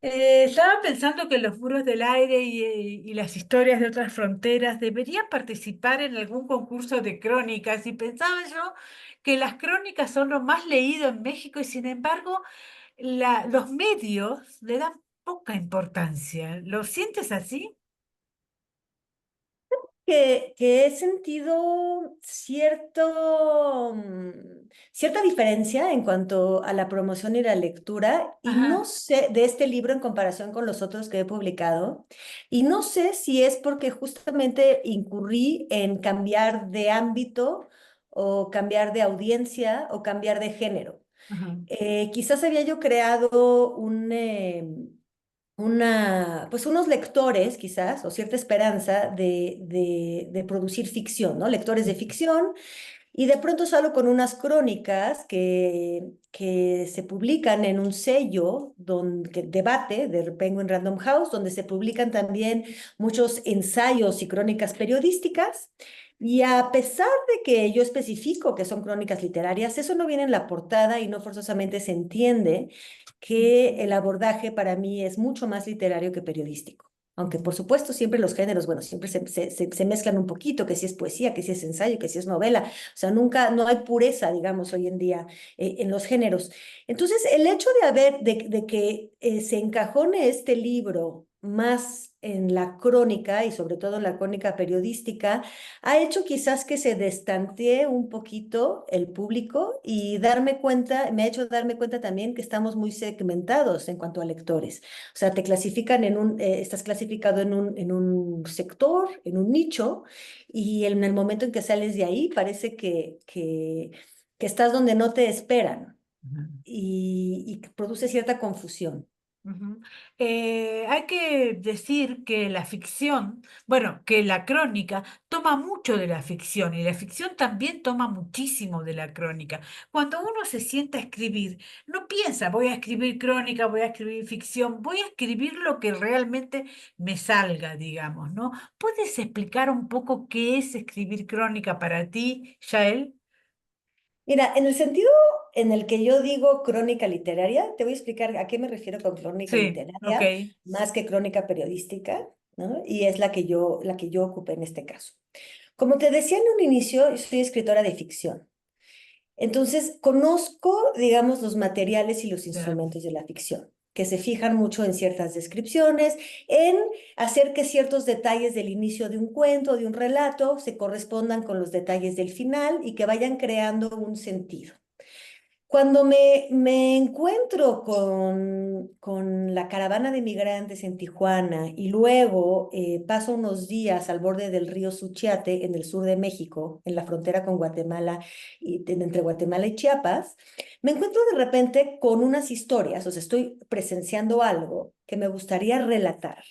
Estaba pensando que los muros del aire y las historias de otras fronteras deberían participar en algún concurso de crónicas y pensaba yo que las crónicas son lo más leído en México y sin embargo los medios le dan poca importancia. ¿Lo sientes así? Que he sentido cierta diferencia en cuanto a la promoción y la lectura, y no Ajá, sé de este libro en comparación con los otros que he publicado, y no sé si es porque justamente incurrí en cambiar de ámbito o cambiar de audiencia o cambiar de género. ajá, Quizás había yo creado pues unos lectores, quizás, o cierta esperanza de producir ficción, ¿no? Lectores de ficción, y de pronto salgo con unas crónicas que se publican en un sello debate de Penguin Random House, donde se publican también muchos ensayos y crónicas periodísticas. Y a pesar de que yo especifico que son crónicas literarias, eso no viene en la portada y no forzosamente se entiende que el abordaje para mí es mucho más literario que periodístico. Aunque por supuesto siempre los géneros, bueno, siempre se mezclan un poquito, que si es poesía, que si es ensayo, que si es novela. O sea, nunca, no hay pureza, digamos, hoy en día en los géneros. Entonces, el hecho de que se encajone este libro más en la crónica y sobre todo en la crónica periodística, ha hecho quizás que se destantee un poquito el público y darme cuenta, me ha hecho darme cuenta también que estamos muy segmentados en cuanto a lectores. O sea, te clasifican estás clasificado en un sector, en un nicho, y en el momento en que sales de ahí parece que estás donde no te esperan ajá. y que produce cierta confusión. Ujú. Hay que decir que la ficción, bueno, que la crónica toma mucho de la ficción y la ficción también toma muchísimo de la crónica. Cuando uno se sienta a escribir, no piensa, voy a escribir crónica, voy a escribir ficción, voy a escribir lo que realmente me salga, digamos, ¿no? ¿Puedes explicar un poco qué es escribir crónica para ti, Yael? Mira, en el sentido en el que yo digo crónica literaria, te voy a explicar a qué me refiero con crónica Sí, ok. literaria, más que crónica periodística, ¿no? Y es la que yo ocupé en este caso. Como te decía en un inicio, yo soy escritora de ficción. Entonces, conozco, digamos, los materiales y los Ya. instrumentos de la ficción, que se fijan mucho en ciertas descripciones, en hacer que ciertos detalles del inicio de un cuento, de un relato, se correspondan con los detalles del final y que vayan creando un sentido. Cuando me encuentro con la caravana de migrantes en Tijuana y luego paso unos días al borde del río Suchiate en el sur de México, en la frontera con Guatemala y entre Guatemala y Chiapas, me encuentro de repente con unas historias, o sea, estoy presenciando algo que me gustaría relatar.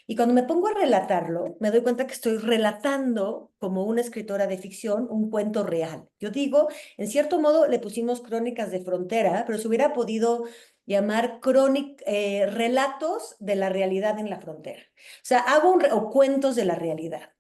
Y cuando me pongo a relatarlo, me doy cuenta que estoy relatando como una escritora de ficción un cuento real. Yo digo, en cierto modo le pusimos crónicas de frontera, pero se hubiera podido llamar relatos de la realidad en la frontera. O sea, o cuentos de la realidad.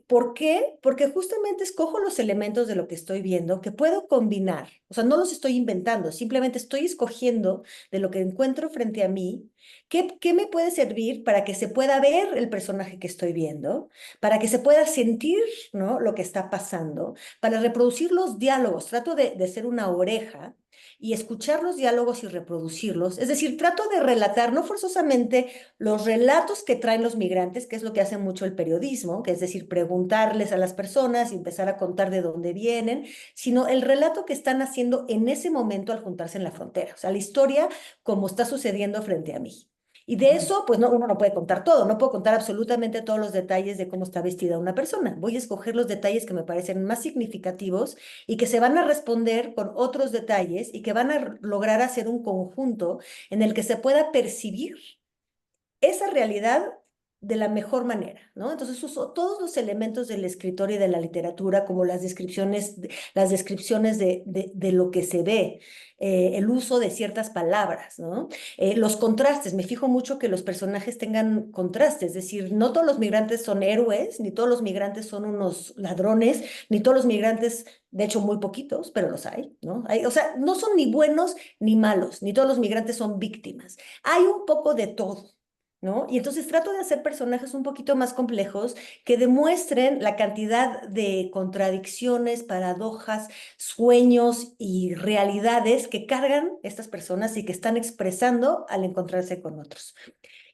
¿Por qué? Porque justamente escojo los elementos de lo que estoy viendo que puedo combinar. O sea, no los estoy inventando, simplemente estoy escogiendo de lo que encuentro frente a mí, qué me puede servir para que se pueda ver el personaje que estoy viendo, para que se pueda sentir, ¿no? Lo que está pasando, para reproducir los diálogos. Trato de ser una oreja y escuchar los diálogos y reproducirlos. Es decir, trato de relatar, no forzosamente los relatos que traen los migrantes, que es lo que hace mucho el periodismo, que es decir, preguntarles a las personas y empezar a contar de dónde vienen, sino el relato que están haciendo en ese momento al juntarse en la frontera. O sea, la historia como está sucediendo frente a mí. Y de eso, pues no, uno no puede contar todo, no puedo contar absolutamente todos los detalles de cómo está vestida una persona. Voy a escoger los detalles que me parecen más significativos y que se van a responder con otros detalles y que van a lograr hacer un conjunto en el que se pueda percibir esa realidad de la mejor manera, ¿no? Entonces uso todos los elementos del escritor y de la literatura, como las descripciones de lo que se ve, el uso de ciertas palabras, ¿no? Los contrastes, me fijo mucho que los personajes tengan contrastes, es decir, no todos los migrantes son héroes, ni todos los migrantes son unos ladrones, ni todos los migrantes, de hecho muy poquitos, pero los hay, ¿no? O sea, no son ni buenos ni malos, ni todos los migrantes son víctimas. Hay un poco de todo. ¿No? Y entonces trato de hacer personajes un poquito más complejos que demuestren la cantidad de contradicciones, paradojas, sueños y realidades que cargan estas personas y que están expresando al encontrarse con otros.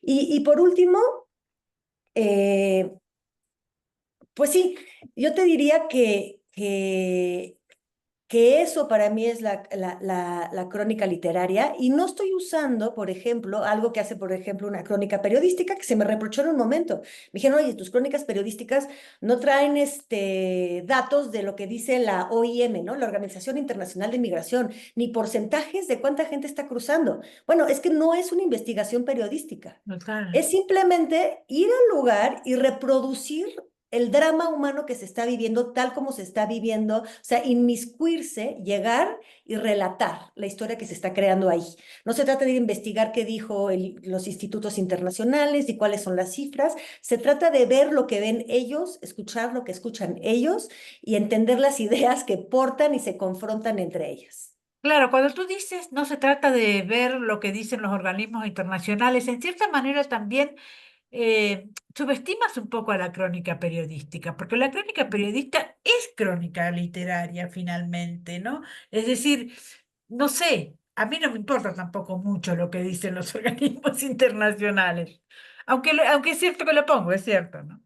Y por último, eh, pues sí, yo te diría que eso para mí es la crónica literaria y no estoy usando, por ejemplo, algo que hace, por ejemplo, una crónica periodística que se me reprochó en un momento. Me dijeron, oye, tus crónicas periodísticas no traen datos de lo que dice la OIM, ¿no? La Organización Internacional de Migración, ni porcentajes de cuánta gente está cruzando. Bueno, es que no es una investigación periodística. Total. Es simplemente ir al lugar y reproducir el drama humano que se está viviendo tal como se está viviendo, o sea, inmiscuirse, llegar y relatar la historia que se está creando ahí. No se trata de investigar qué dijo los institutos internacionales y cuáles son las cifras, se trata de ver lo que ven ellos, escuchar lo que escuchan ellos y entender las ideas que portan y se confrontan entre ellas. Claro, cuando tú dices no se trata de ver lo que dicen los organismos internacionales, en cierta manera también subestimas un poco a la crónica periodística, porque la crónica periodista es crónica literaria finalmente, ¿no? Es decir, no sé, a mí no me importa tampoco mucho lo que dicen los organismos internacionales, aunque es cierto que lo pongo, es cierto, ¿no?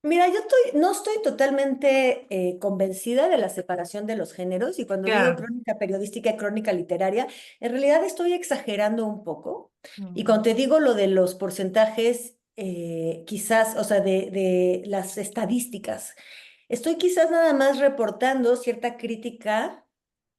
Mira, no estoy totalmente convencida de la separación de los géneros y cuando digo Claro. crónica periodística y crónica literaria, en realidad estoy exagerando un poco. Y Mm, cuando te digo lo de los porcentajes, quizás, o sea, de las estadísticas, estoy quizás nada más reportando cierta crítica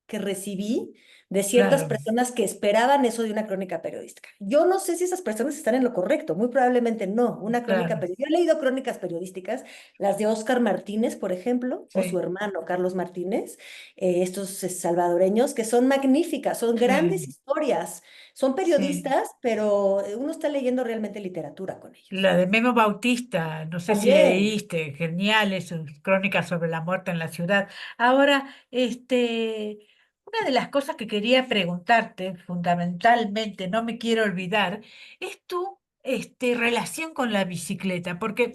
que recibí de ciertas claro, personas que esperaban eso de una crónica periodística. Yo no sé si esas personas están en lo correcto, muy probablemente no. Una crónica claro, periodística. Yo he leído crónicas periodísticas, las de Óscar Martínez, por ejemplo, o su sí, hermano Carlos Martínez, estos salvadoreños, que son magníficas, son grandes sí, historias, son sí. periodistas, pero uno está leyendo realmente literatura con ellos. La de Memo Bautista, no sé si También. leíste, geniales sus crónicas sobre la muerte en la ciudad. Ahora, una de las cosas que quería preguntarte, fundamentalmente, no me quiero olvidar, es tu relación con la bicicleta, porque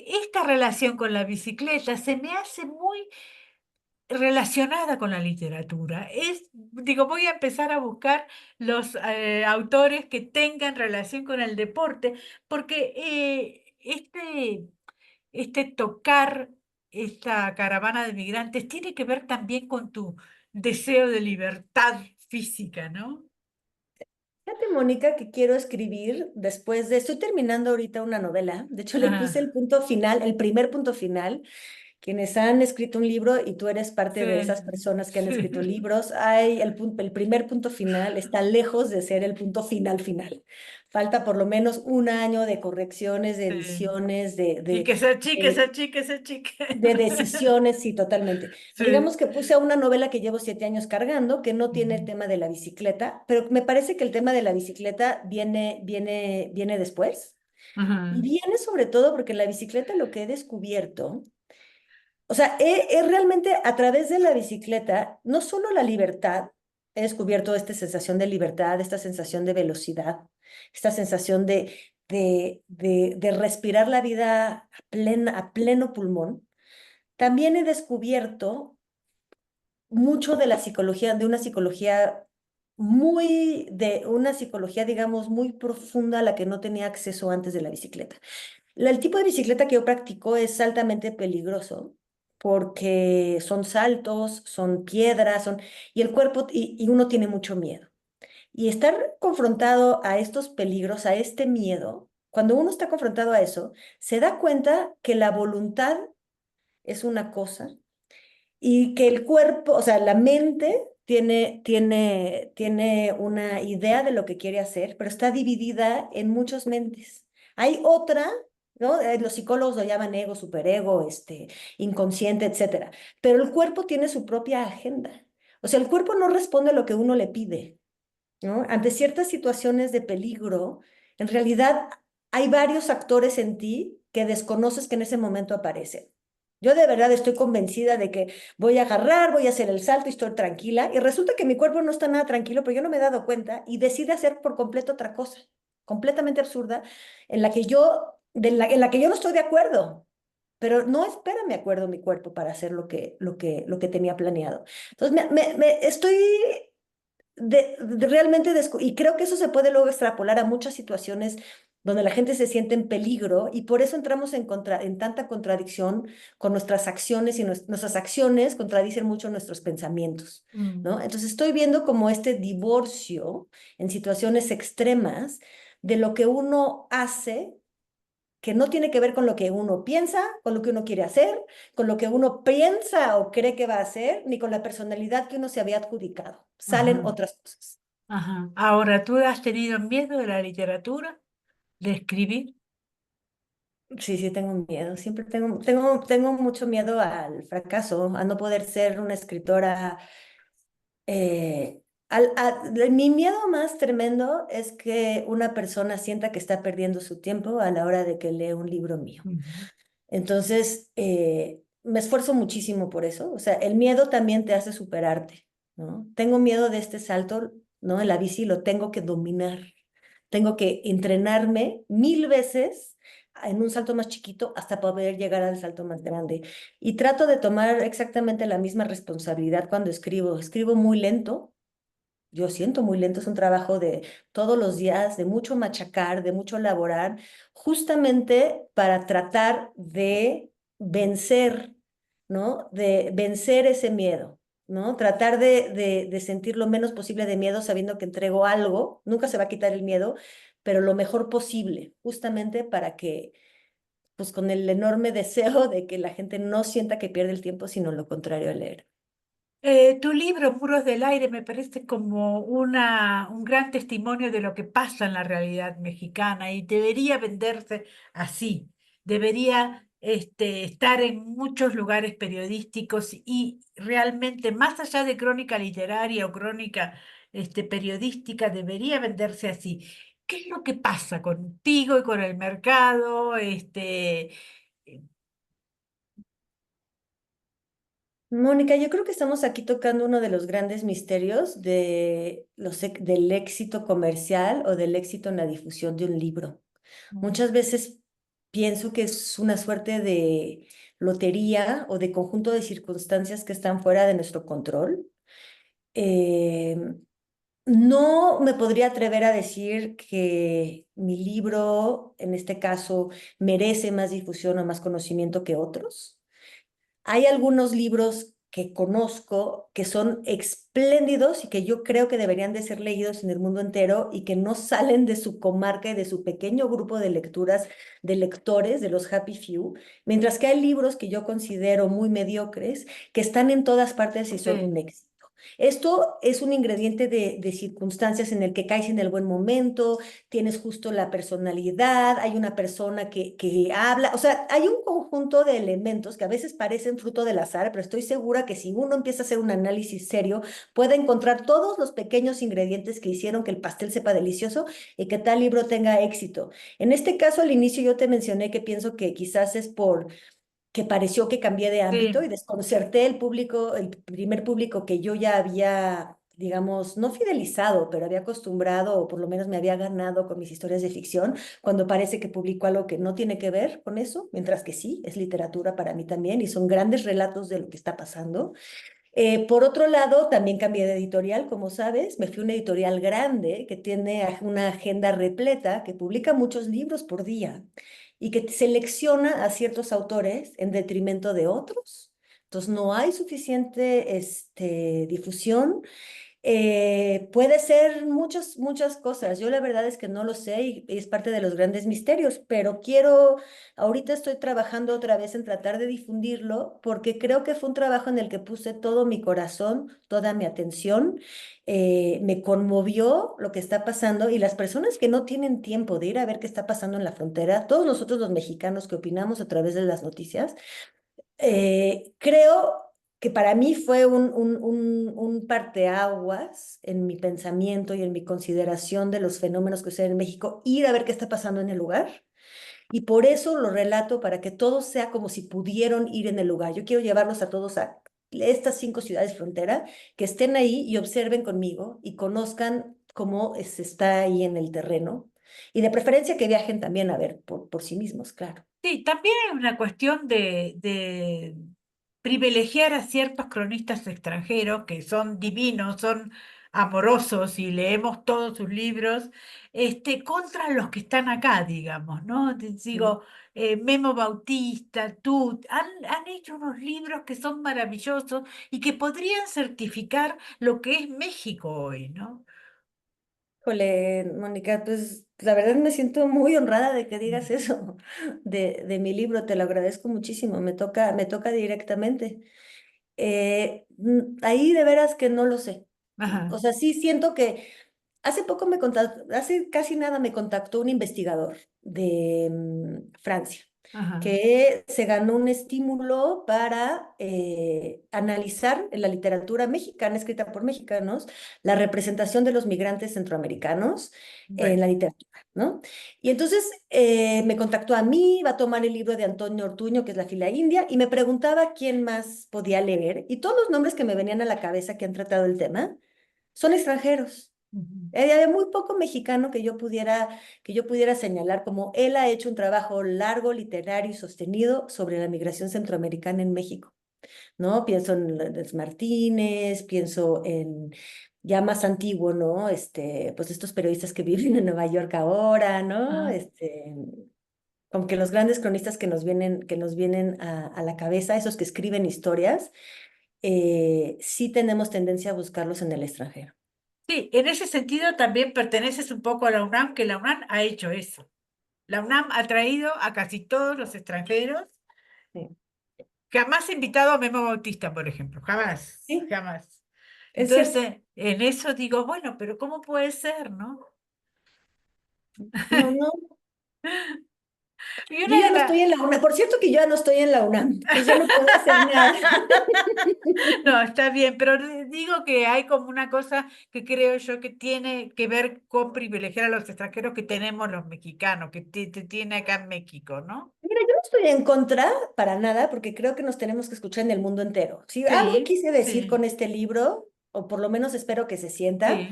esta relación con la bicicleta se me hace muy relacionada con la literatura. Digo, voy a empezar a buscar los autores que tengan relación con el deporte, porque este tocar esta caravana de migrantes tiene que ver también con tu deseo de libertad física, ¿no? Fíjate, Mónica, que quiero escribir después estoy terminando ahorita una novela, de hecho le puse el Ajá, punto final, el primer punto final, quienes han escrito un libro y tú eres parte de sí, esas personas que han sí, escrito libros, el primer punto final está lejos de ser el punto final final. Falta por lo menos un año de correcciones, de sí. ediciones, Y que se achique, se de achique, se achique. de decisiones, sí, totalmente. Pero Sí. digamos que puse a una novela que llevo 7 años cargando, que no tiene el Ujú. tema de la bicicleta, pero me parece que el tema de la bicicleta viene después. Y Ajá, viene sobre todo porque en la bicicleta lo que he descubierto, o sea, realmente a través de la bicicleta, no solo la libertad, he descubierto esta sensación de libertad, esta sensación de velocidad, esta sensación de respirar la vida a pleno pulmón. También he descubierto mucho de la psicología, de una psicología, digamos, muy profunda a la que no tenía acceso antes de la bicicleta. El tipo de bicicleta que yo practico es altamente peligroso porque son saltos, son piedras, y el cuerpo, y uno tiene mucho miedo. Y estar confrontado a estos peligros, a este miedo, cuando uno está confrontado a eso, se da cuenta que la voluntad es una cosa y que el cuerpo, o sea, la mente tiene una idea de lo que quiere hacer, pero está dividida en muchas mentes. Hay otra, ¿no? Los psicólogos lo llaman ego, superego, inconsciente, etcétera. Pero el cuerpo tiene su propia agenda. O sea, el cuerpo no responde a lo que uno le pide, ¿no? Ante ciertas situaciones de peligro, en realidad hay varios actores en ti que desconoces que en ese momento aparecen. Yo de verdad estoy convencida de que voy a agarrar, voy a hacer el salto y estoy tranquila. Y resulta que mi cuerpo no está nada tranquilo, pero yo no me he dado cuenta y decide hacer por completo otra cosa, completamente absurda, en la que yo no estoy de acuerdo. Pero no espera mi acuerdo mi cuerpo para hacer lo que tenía planeado. Entonces, estoy realmente, y creo que eso se puede luego extrapolar a muchas situaciones donde la gente se siente en peligro y por eso entramos en tanta contradicción con nuestras acciones y nuestras acciones contradicen mucho nuestros pensamientos, Mm. ¿no? Entonces estoy viendo como este divorcio en situaciones extremas de lo que uno hace que no tiene que ver con lo que uno piensa, con lo que uno quiere hacer, con lo que uno piensa o cree que va a hacer, ni con la personalidad que uno se había adjudicado. Salen Ajá, otras cosas. ajá. Ahora, ¿tú has tenido miedo de la literatura, de escribir? Sí, sí, tengo miedo. Siempre tengo mucho miedo al fracaso, a no poder ser una escritora. Mi miedo más tremendo es que una persona sienta que está perdiendo su tiempo a la hora de que lee un libro mío. Ujú. Entonces, me esfuerzo muchísimo por eso. O sea, el miedo también te hace superarte, ¿no? Tengo miedo de este salto, ¿no? En la bici lo tengo que dominar. Tengo que entrenarme 1000 veces en un salto más chiquito hasta poder llegar al salto más grande. Y trato de tomar exactamente la misma responsabilidad cuando escribo. Escribo muy lento, yo siento muy lento, es un trabajo de todos los días, de mucho machacar, de mucho elaborar, justamente para tratar de vencer, ¿no? De vencer ese miedo, ¿no? Tratar de sentir lo menos posible de miedo sabiendo que entrego algo, nunca se va a quitar el miedo, pero lo mejor posible, justamente para que, pues con el enorme deseo de que la gente no sienta que pierde el tiempo, sino lo contrario al leer. Tu libro, Muros del Aire, me parece como un gran testimonio de lo que pasa en la realidad mexicana y debería venderse así. Debería estar en muchos lugares periodísticos y realmente, más allá de crónica literaria o crónica periodística, debería venderse así. ¿Qué es lo que pasa contigo y con el mercado? Mónica, yo creo que estamos aquí tocando uno de los grandes misterios del éxito comercial o del éxito en la difusión de un libro. Muchas veces pienso que es una suerte de lotería o de conjunto de circunstancias que están fuera de nuestro control. Eh, no me podría atrever a decir que mi libro, en este caso, merece más difusión o más conocimiento que otros. Hay algunos libros que conozco que son espléndidos y que yo creo que deberían de ser leídos en el mundo entero y que no salen de su comarca y de su pequeño grupo de lecturas, de lectores, de los happy few, mientras que hay libros que yo considero muy mediocres que están en todas partes y son un Sí. éxito. Esto es un ingrediente de circunstancias en el que caes en el buen momento, tienes justo la personalidad, hay una persona que habla, o sea, hay un conjunto de elementos que a veces parecen fruto del azar, pero estoy segura que si uno empieza a hacer un análisis serio, puede encontrar todos los pequeños ingredientes que hicieron que el pastel sepa delicioso y que tal libro tenga éxito. En este caso, al inicio yo te mencioné que pienso que quizás es por que pareció que cambié de ámbito y Sí. desconcerté el público, el primer público que yo ya había, digamos, no fidelizado, pero había acostumbrado o por lo menos me había ganado con mis historias de ficción, cuando parece que publico algo que no tiene que ver con eso, mientras que sí, es literatura para mí también y son grandes relatos de lo que está pasando. Por otro lado, también cambié de editorial, como sabes, me fui a una editorial grande que tiene una agenda repleta, que publica muchos libros por día y que selecciona a ciertos autores en detrimento de otros. Entonces, no hay suficiente difusión. Puede ser muchas cosas. Yo la verdad es que no lo sé y es parte de los grandes misterios, pero ahorita estoy trabajando otra vez en tratar de difundirlo porque creo que fue un trabajo en el que puse todo mi corazón, toda mi atención. Me conmovió lo que está pasando y las personas que no tienen tiempo de ir a ver qué está pasando en la frontera, todos nosotros los mexicanos que opinamos a través de las noticias, creo que para mí fue un parteaguas en mi pensamiento y en mi consideración de los fenómenos que suceden en México, ir a ver qué está pasando en el lugar. Y por eso lo relato para que todo sea como si pudieron ir en el lugar. Yo quiero llevarlos a todos a estas 5 ciudades frontera, que estén ahí y observen conmigo y conozcan cómo se está ahí en el terreno. Y de preferencia que viajen también a ver por sí mismos, claro. Sí, también hay una cuestión de privilegiar a ciertos cronistas extranjeros que son divinos, son amorosos y leemos todos sus libros, contra los que están acá, digamos, ¿no? Sí. Digo, Memo Bautista, Tut, han hecho unos libros que son maravillosos y que podrían certificar lo que es México hoy, ¿no? Híjole, Mónica, pues la verdad me siento muy honrada de que digas eso de mi libro, te lo agradezco muchísimo, me toca directamente. Ahí de veras que no lo sé. O Ajá, sea, sí siento que hace casi nada me contactó un investigador de Francia, ajá, que se ganó un estímulo para analizar en la literatura mexicana, escrita por mexicanos, la representación de los migrantes centroamericanos en bueno, la literatura, ¿no? Y entonces me contactó a mí, va a tomar el libro de Antonio Ortuño, que es La fila india, y me preguntaba quién más podía leer, y todos los nombres que me venían a la cabeza que han tratado el tema son extranjeros. ujú, Había muy poco mexicano que yo pudiera señalar como él ha hecho un trabajo largo, literario y sostenido sobre la migración centroamericana en México, ¿no? Pienso en los Martínez, pienso en ya más antiguo, ¿no? Pues estos periodistas que viven en Nueva York ahora, ¿no? ajá. Como que los grandes cronistas que nos vienen a la cabeza, esos que escriben historias, sí tenemos tendencia a buscarlos en el extranjero. Sí, en ese sentido también perteneces un poco a la UNAM, que la UNAM ha hecho eso. La UNAM ha traído a casi todos los extranjeros. Sí, Jamás he invitado a Memo Bautista, por ejemplo. Jamás, sí, jamás. es Entonces, cierto. en eso digo, bueno, pero ¿cómo puede ser, no? No, no, Y yo una ya de no estoy las... en la UNAM. Por cierto que yo ya no estoy en la UNAM, entonces ya no puedo hacer nada. No, está bien, pero digo que hay como una cosa que creo yo que tiene que ver con privilegiar a los extranjeros que tenemos los mexicanos, que te tiene acá en México, ¿no? Mira, yo no estoy en contra para nada, porque creo que nos tenemos que escuchar en el mundo entero. Si algo Sí, quise decir sí, con este libro, o por lo menos espero que se sienta, sí,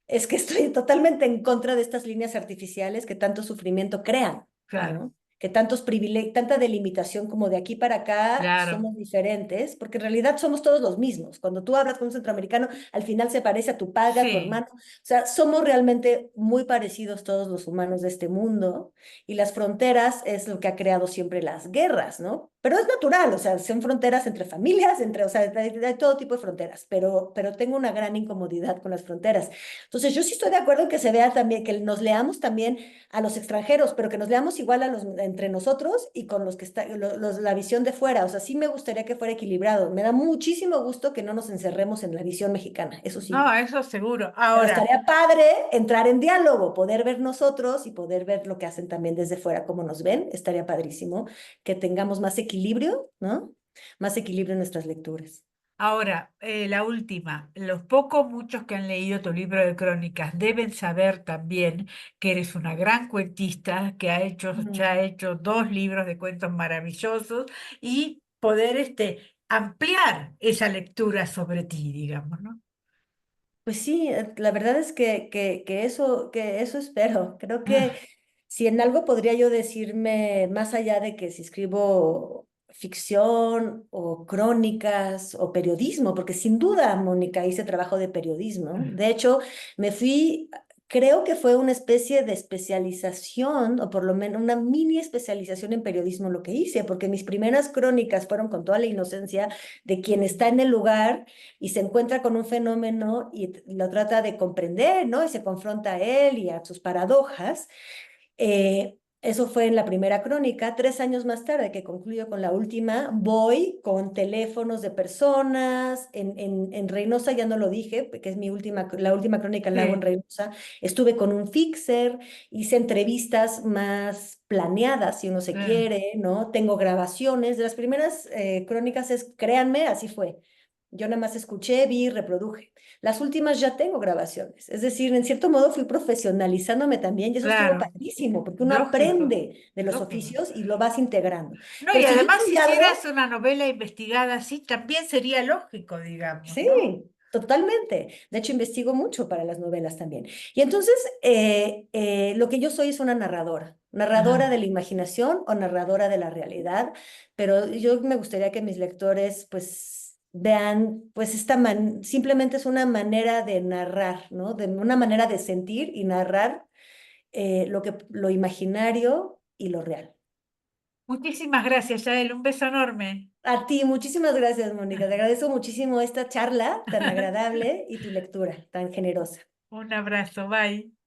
es que estoy totalmente en contra de estas líneas artificiales que tanto sufrimiento crean, claro, ¿no? Que tanta delimitación como de aquí para acá claro, somos diferentes, porque en realidad somos todos los mismos. Cuando tú hablas con un centroamericano, al final se parece a tu padre, a tu sí, hermano. O sea, somos realmente muy parecidos todos los humanos de este mundo y las fronteras es lo que ha creado siempre las guerras, ¿no? Pero es natural, o sea, son fronteras entre familias, o sea, hay todo tipo de fronteras, pero tengo una gran incomodidad con las fronteras. Entonces, yo sí estoy de acuerdo en que se vea también, que nos leamos también a los extranjeros, pero que nos leamos igual entre nosotros y con los que está, la visión de fuera. O sea, sí me gustaría que fuera equilibrado. Me da muchísimo gusto que no nos encerremos en la visión mexicana, eso sí. no, eso seguro. Pero Ahora, estaría padre entrar en diálogo, poder ver nosotros y poder ver lo que hacen también desde fuera, cómo nos ven. Estaría padrísimo que tengamos más equilibrio, ¿no? Más equilibrio en nuestras lecturas. ahora, la última. Los pocos, muchos que han leído tu libro de crónicas deben saber también que eres una gran cuentista, que ya ha Mm. hecho 2 libros de cuentos maravillosos y poder ampliar esa lectura sobre ti, digamos, ¿no? Pues sí, la verdad es que eso espero. Creo que Ah, si en algo podría yo decirme, más allá de que si escribo ficción o crónicas o periodismo, porque sin duda, Mónica, hice trabajo de periodismo. ah, De hecho, me fui Creo que fue una especie de especialización, o por lo menos una mini especialización en periodismo lo que hice, porque mis primeras crónicas fueron con toda la inocencia de quien está en el lugar y se encuentra con un fenómeno y lo trata de comprender, ¿no? Y se confronta a él y a sus paradojas. Eso fue en la primera crónica. 3 años más tarde, que concluyo con la última, voy con teléfonos de personas. En Reynosa ya no lo dije, que es la última crónica la hago en Sí, Reynosa. Estuve con un fixer, hice entrevistas más planeadas, si uno se sí, quiere, ¿no? Tengo grabaciones. De las primeras crónicas créanme, así fue. Yo nada más escuché, vi, reproduje. Las últimas ya tengo grabaciones. Es decir, en cierto modo fui profesionalizándome también y eso estuvo claro, padrísimo porque uno lógico, aprende de los lógico. oficios y lo vas integrando. No, y Pero si yo además si soy hicieras algo, una novela investigada así, también sería lógico, digamos, ¿no? sí, totalmente. De hecho, investigo mucho para las novelas también. Y entonces, lo que yo soy es una narradora, narradora Ajá. de la imaginación o narradora de la realidad, pero yo me gustaría que mis lectores, pues, vean, pues, simplemente es una manera de narrar, ¿no? De una manera de sentir y narrar lo imaginario y lo real. Muchísimas gracias, Yael. Un beso enorme. A ti, muchísimas gracias, Mónica. Te agradezco muchísimo esta charla tan agradable y tu lectura tan generosa. Un abrazo, bye.